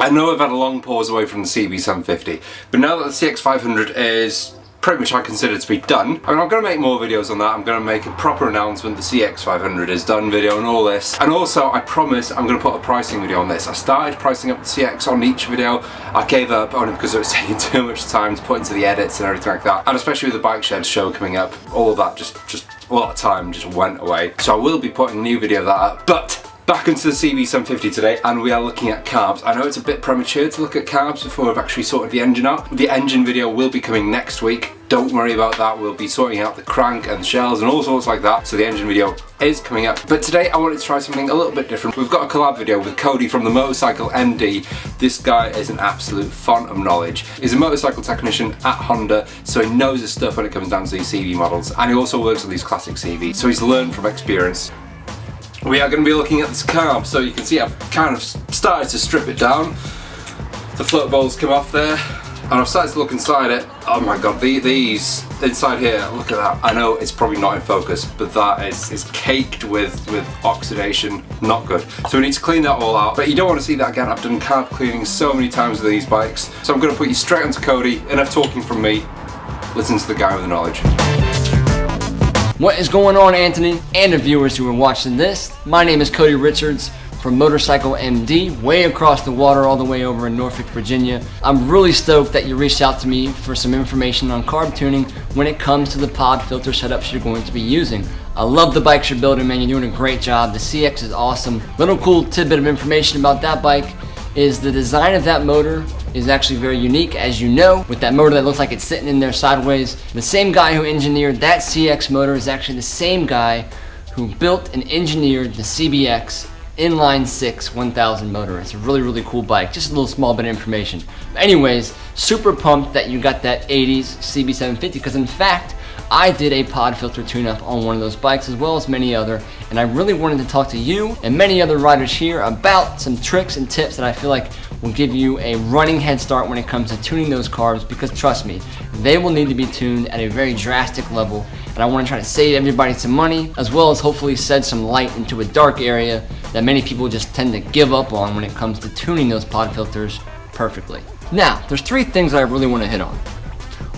I know I've had a long pause away from the CB750, but now that the CX500 is pretty much I consider to be done, I'm going to make more videos on that. I'm going to make a proper announcement, the CX500 is done video and all this. And also, I promise I'm going to put a pricing video on this. I started pricing up the CX on each video. I gave up only because it was taking too much time to put into the edits and everything like that. And especially with the Bike Shed show coming up, all of that just a lot of time just went away. So I will be putting a new video of that up. But back into the CB750 today, and we are looking at carbs. I know it's a bit premature to look at carbs before we've actually sorted the engine out. The engine video will be coming next week. Don't worry about that. We'll be sorting out the crank and shells and all sorts like that. So the engine video is coming up. But today I wanted to try something a little bit different. We've got a collab video with Cody from the Motorcycle MD. This guy is an absolute font of knowledge. He's a motorcycle technician at Honda, so he knows his stuff when it comes down to these CV models. And he also works with these classic CVs, so he's learned from experience. We are going to be looking at this carb, so you can see I've kind of started to strip it down. The float bolts come off there, and I've started to look inside it. Oh my god, these inside here, look at that. I know it's probably not in focus, but that is caked with oxidation, not good. So we need to clean that all out, but you don't want to see that again. I've done carb cleaning so many times with these bikes, so I'm going to put you straight onto Cody. Enough talking from me, listen to the guy with the knowledge. What is going on, Anthony and the viewers who are watching this? My name is Cody Richards from Motorcycle MD, way across the water all the way over in Norfolk, Virginia. I'm really stoked that you reached out to me for some information on carb tuning when it comes to the pod filter setups you're going to be using. I love the bikes you're building, man. You're doing a great job. The CX is awesome. Little cool tidbit of information about that bike is the design of that motor is actually very unique, as you know, with that motor that looks like it's sitting in there sideways. The same guy who engineered that CX motor is actually the same guy who built and engineered the CBX inline 6 1000 motor. It's a really, really cool bike. Just a little small bit of information. But anyways, super pumped that you got that 80s CB750, because in fact, I did a pod filter tune-up on one of those bikes as well as many other, and I really wanted to talk to you and many other riders here about some tricks and tips that I feel like will give you a running head start when it comes to tuning those carbs, because trust me, they will need to be tuned at a very drastic level, and I want to try to save everybody some money, as well as hopefully shed some light into a dark area that many people just tend to give up on when it comes to tuning those pod filters perfectly. Now, there's three things I really want to hit on.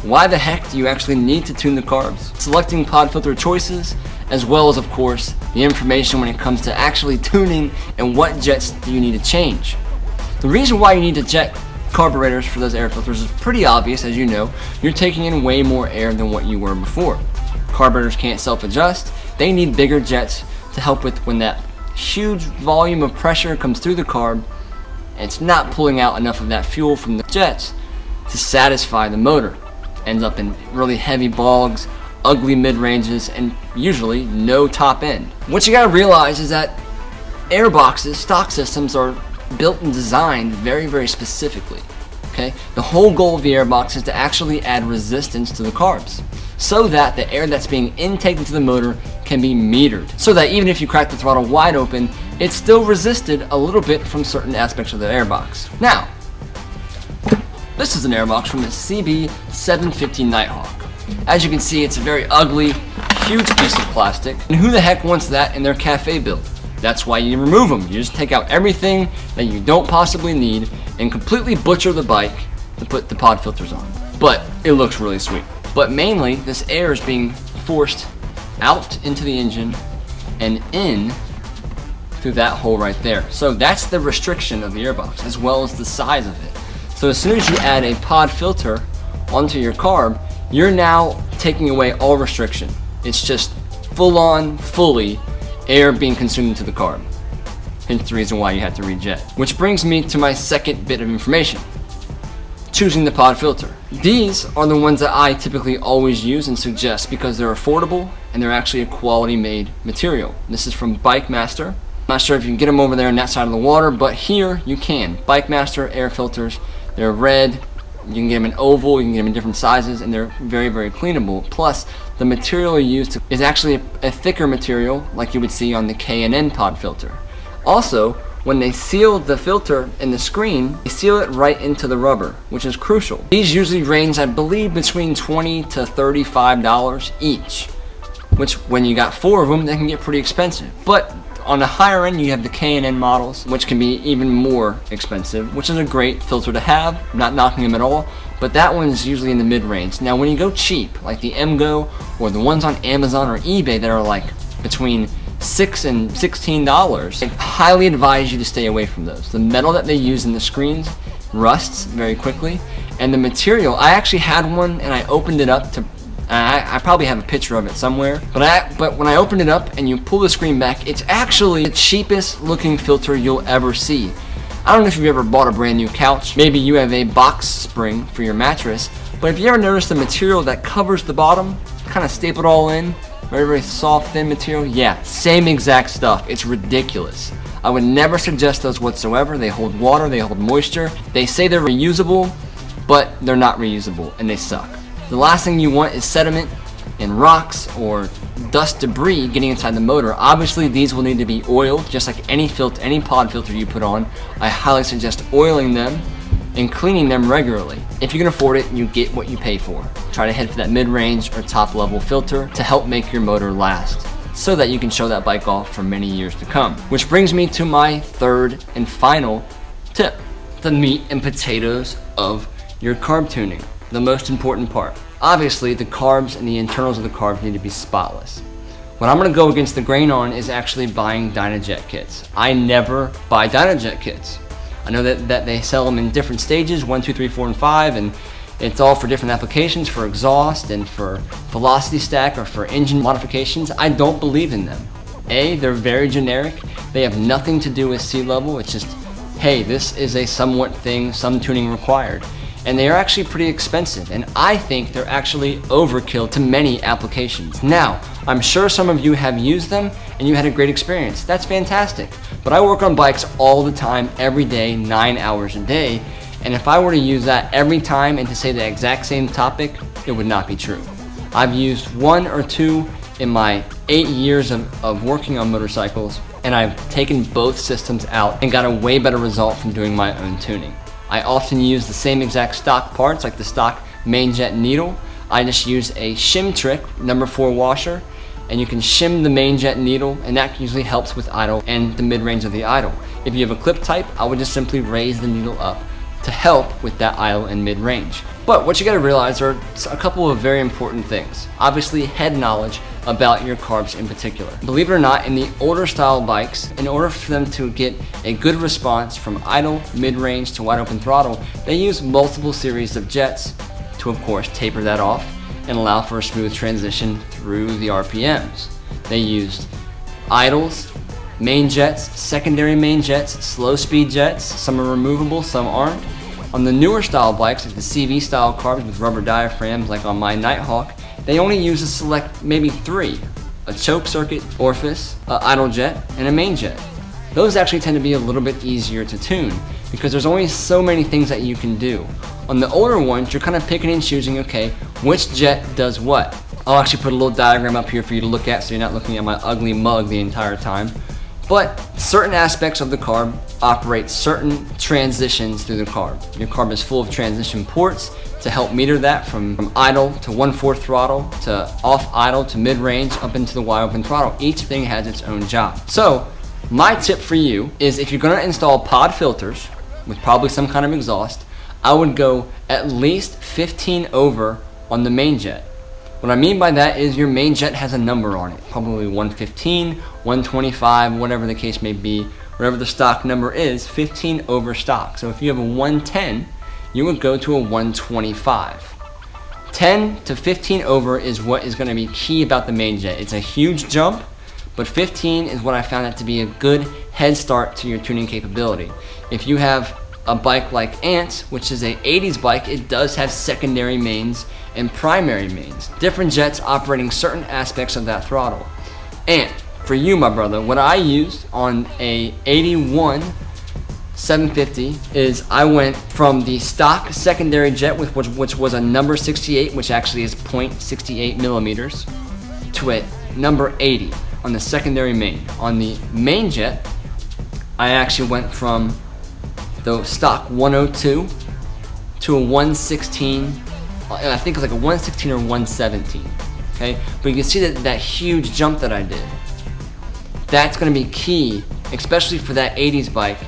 Why the heck do you actually need to tune the carbs? Selecting pod filter choices, as well as, of course, the information when it comes to actually tuning and what jets do you need to change. The reason why you need to jet carburetors for those air filters is pretty obvious. As you know, you're taking in way more air than what you were before. Carburetors can't self-adjust. They need bigger jets to help with when that huge volume of pressure comes through the carb and it's not pulling out enough of that fuel from the jets to satisfy the motor. Ends up in really heavy bogs, ugly mid-ranges, and usually no top end. What you gotta realize is that air boxes, stock systems, are built and designed very, very specifically. Okay? The whole goal of the air box is to actually add resistance to the carbs, so that the air that's being intaked into the motor can be metered. So that even if you crack the throttle wide open, it's still resisted a little bit from certain aspects of the air box. Now, this is an airbox from the CB750 Nighthawk. As you can see, it's a very ugly, huge piece of plastic. And who the heck wants that in their cafe build? That's why you remove them. You just take out everything that you don't possibly need and completely butcher the bike to put the pod filters on. But it looks really sweet. But mainly, this air is being forced out into the engine and in through that hole right there. So that's the restriction of the airbox, as well as the size of it. So as soon as you add a pod filter onto your carb, you're now taking away all restriction. It's just full on, fully air being consumed into the carb. Hence the reason why you have to rejet. Which brings me to my second bit of information. Choosing the pod filter. These are the ones that I typically always use and suggest because they're affordable and they're actually a quality made material. This is from Bike Master. I'm not sure if you can get them over there on that side of the water, but here you can. Bike Master air filters. They're red, you can get them in oval, you can get them in different sizes, and they're very, very cleanable. Plus, the material used is actually a thicker material like you would see on the Canon pod filter. Also, when they seal the filter in the screen, they seal it right into the rubber, which is crucial. These usually range, I believe, between $20 to $35 each, which when you got 4 of them, they can get pretty expensive. But On the higher end, you have the Canon models, which can be even more expensive, which is a great filter to have. I'm not knocking them at all, but that one's usually in the mid-range. Now, when you go cheap, like the MGO or the ones on Amazon or eBay that are like between $6 and $16, I highly advise you to stay away from those. The metal that they use in the screens rusts very quickly, and the material, I actually had one and I opened it up to, I probably have a picture of it somewhere, but when I opened it up and you pull the screen back, it's actually the cheapest looking filter you'll ever see. I don't know if you've ever bought a brand new couch, maybe you have a box spring for your mattress, but if you ever noticed the material that covers the bottom, kind of stapled all in, very soft, thin material, yeah, same exact stuff. It's ridiculous. I would never suggest those whatsoever. They hold water, they hold moisture. They say they're reusable, but they're not reusable and they suck. The last thing you want is sediment and rocks or dust debris getting inside the motor. Obviously, these will need to be oiled, just like any pod filter you put on. I highly suggest oiling them and cleaning them regularly. If you can afford it, you get what you pay for. Try to head for that mid-range or top-level filter to help make your motor last, so that you can show that bike off for many years to come. Which brings me to my third and final tip, the meat and potatoes of your carb tuning, the most important part. Obviously, the carbs and the internals of the carbs need to be spotless. What I'm gonna go against the grain on is actually buying Dynajet kits. I never buy Dynajet kits. I know that they sell them in different stages, 1, 2, 3, 4, and 5, and it's all for different applications, for exhaust and for velocity stack or for engine modifications. I don't believe in them. A, they're very generic. They have nothing to do with sea level. It's just, hey, this is a somewhat thing, some tuning required. And they are actually pretty expensive, and I think they're actually overkill to many applications. Now, I'm sure some of you have used them and you had a great experience. That's fantastic. But I work on bikes all the time, every day, 9 hours a day, and if I were to use that every time and to say the exact same topic, it would not be true. I've used 1 or 2 in my 8 years of working on motorcycles, and I've taken both systems out and got a way better result from doing my own tuning. I often use the same exact stock parts, like the stock main jet needle. I just use a shim trick, number 4 washer, and you can shim the main jet needle, and that usually helps with idle and the mid-range of the idle. If you have a clip type, I would just simply raise the needle up to help with that idle and mid-range. But what you gotta realize are a couple of very important things. Obviously, head knowledge about your carbs in particular. Believe it or not, in the older style bikes, in order for them to get a good response from idle, mid-range to wide open throttle, they use multiple series of jets to, of course, taper that off and allow for a smooth transition through the RPMs. They used idles, main jets, secondary main jets, slow speed jets. Some are removable, some aren't. On the newer style bikes, like the CV style carbs with rubber diaphragms, like on my Nighthawk, they only use a select maybe 3, a choke circuit orifice, an idle jet, and a main jet. Those actually tend to be a little bit easier to tune because there's only so many things that you can do. On the older ones, you're kind of picking and choosing, okay, which jet does what? I'll actually put a little diagram up here for you to look at so you're not looking at my ugly mug the entire time. But certain aspects of the carb operate certain transitions through the carb. Your carb is full of transition ports to help meter that from idle to 1/4 throttle to off idle to mid-range up into the wide open throttle. Each thing has its own job. So my tip for you is if you're gonna install pod filters with probably some kind of exhaust, I would go at least 15 over on the main jet. What I mean by that is your main jet has a number on it, probably 115, 125, whatever the case may be, whatever the stock number is, 15 over stock. So if you have a 110, you would go to a 125. 10 to 15 over is what is going to be key about the main jet. It's a huge jump, but 15 is what I found it to be a good head start to your tuning capability. If you have a bike like Ant, which is a 80s bike, it does have secondary mains and primary mains. Different jets operating certain aspects of that throttle. And for you, my brother, what I used on a 81 750 is I went from the stock secondary jet, which was a number 68, which actually is 0.68 millimeters, to a number 80 on the secondary main. On the main jet, I actually went from the stock 102 to a 116, I think it's like a 116 or 117, okay? But you can see that huge jump that I did. That's gonna be key, especially for that 80s bike,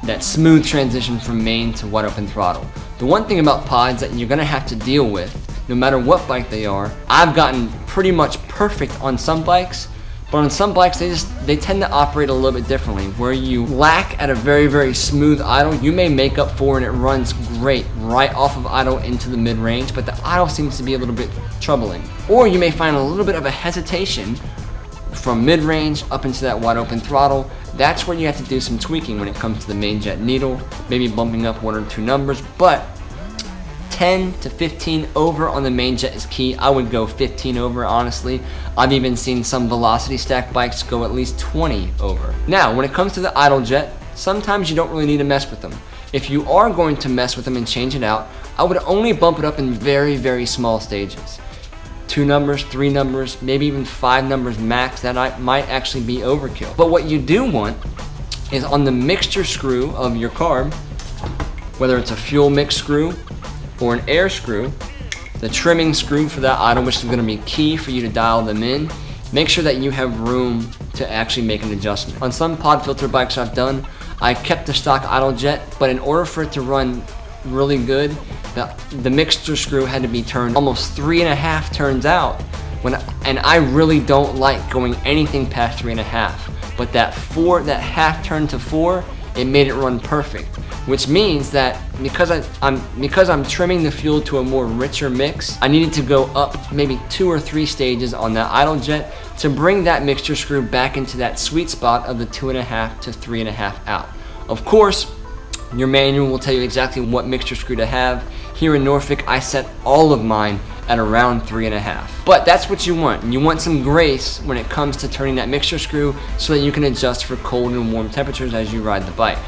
that smooth transition from main to wide open throttle. The one thing about pods that you're gonna have to deal with, no matter what bike they are, I've gotten pretty much perfect on some bikes, but on some bikes they tend to operate a little bit differently. Where you lack at a very, very smooth idle, you may make up for, and it runs great right off of idle into the mid-range, but the idle seems to be a little bit troubling. Or you may find a little bit of a hesitation from mid-range up into that wide open throttle. That's where you have to do some tweaking when it comes to the main jet needle, maybe bumping up 1 or 2 numbers, but 10 to 15 over on the main jet is key. I would go 15 over, honestly. I've even seen some velocity stack bikes go at least 20 over. Now, when it comes to the idle jet, sometimes you don't really need to mess with them. If you are going to mess with them and change it out, I would only bump it up in very, very small stages. 2 numbers, 3 numbers, maybe even 5 numbers max. That might actually be overkill. But what you do want is on the mixture screw of your carb, whether it's a fuel mix screw or an air screw, the trimming screw for that idle, which is going to be key for you to dial them in. Make sure that you have room to actually make an adjustment. On some pod filter bikes I've done, I kept the stock idle jet, but in order for it to run really good, the mixture screw had to be turned almost 3.5 turns out. And I really don't like going anything past 3.5. But that half turn to 4, it made it run perfect. Which means that because I'm trimming the fuel to a more richer mix, I needed to go up maybe 2 or 3 stages on that idle jet to bring that mixture screw back into that sweet spot of the 2.5 to 3.5 out. Of course, your manual will tell you exactly what mixture screw to have. Here in Norfolk, I set all of mine at around 3.5. But that's what you want. You want some grace when it comes to turning that mixture screw so that you can adjust for cold and warm temperatures as you ride the bike.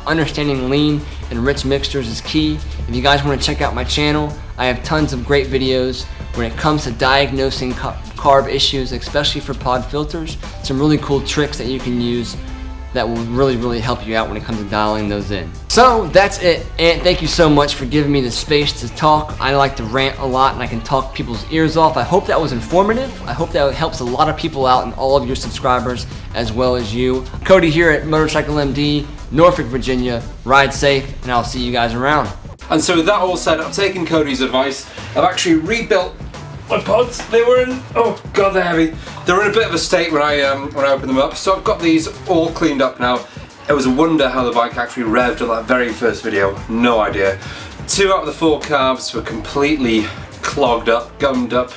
Understanding lean and rich mixtures is key. If you guys want to check out my channel, I have tons of great videos when it comes to diagnosing carb issues, especially for pod filters. Some really cool tricks that you can use that will really, really help you out when it comes to dialing those in. So that's it, and thank you so much for giving me the space to talk. I like to rant a lot and I can talk people's ears off. I hope that was informative. I hope that helps a lot of people out and all of your subscribers as well as you. Cody here at Motorcycle MD, Norfolk, Virginia. Ride safe, and I'll see you guys around. And so with that all said, I've taken Cody's advice. I've actually rebuilt my pods. They were in, oh god, they're heavy. They were in a bit of a state when I opened them up. So I've got these all cleaned up now. It was a wonder how the bike actually revved on that very first video. No idea. 2 out of the 4 carbs were completely clogged up, gummed up.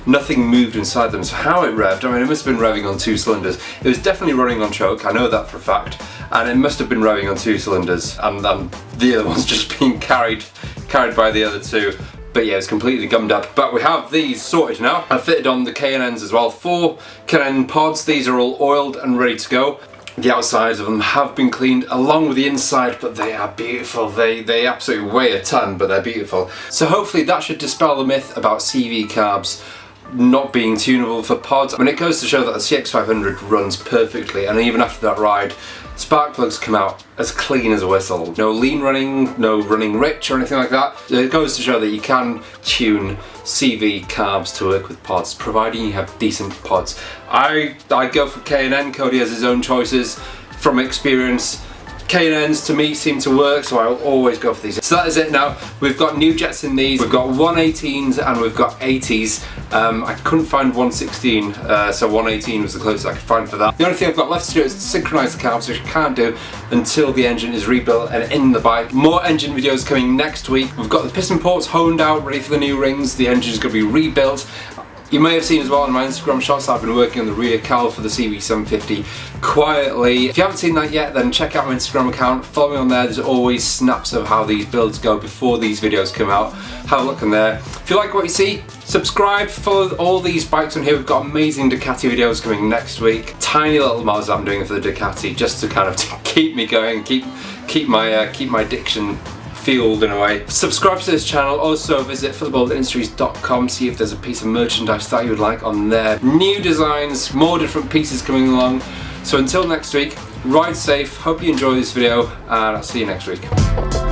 Nothing moved inside them. So how it revved, I mean, it must have been revving on 2 cylinders. It was definitely running on choke, I know that for a fact. And it must have been revving on 2 cylinders. And the other one's just being carried by the other 2. But yeah, it's completely gummed up. But we have these sorted now. I've fitted on the Canons as well. 4 Canon pods. These are all oiled and ready to go. The outsides of them have been cleaned along with the inside, but they are beautiful. They absolutely weigh a ton, but they're beautiful. So hopefully that should dispel the myth about CV carbs not being tunable for pods. I mean, it goes to show that the CX500 runs perfectly, and even after that ride, spark plugs come out as clean as a whistle. No lean running, no running rich or anything like that. It goes to show that you can tune CV carbs to work with pods, providing you have decent pods. I go for K&N. Cody has his own choices. From experience, K&Ns to me seem to work, so I'll always go for these. So that is it now. We've got new jets in these. We've got 118s and we've got 80s. I couldn't find 116, so 118 was the closest I could find for that. The only thing I've got left to do is to synchronize the carbs, which I can't do until the engine is rebuilt and in the bike. More engine videos coming next week. We've got the piston ports honed out, ready for the new rings. The engine's going to be rebuilt. You may have seen as well on my Instagram shots I've been working on the rear cowl for the CB750 quietly. If you haven't seen that yet, then check out my Instagram account, follow me on there. There's always snaps of how these builds go before these videos come out. Have a look in there. If you like what you see, subscribe, follow all these bikes on here. We've got amazing Ducati videos coming next week. Tiny little mods I'm doing for the Ducati just to kind of keep me going, keep my addiction fueled in a way. Subscribe to this channel. Also visit footballindustries.com, see if there's a piece of merchandise that you would like on there. New designs, more different pieces coming along. So until next week, ride safe, hope you enjoy this video, and I'll see you next week.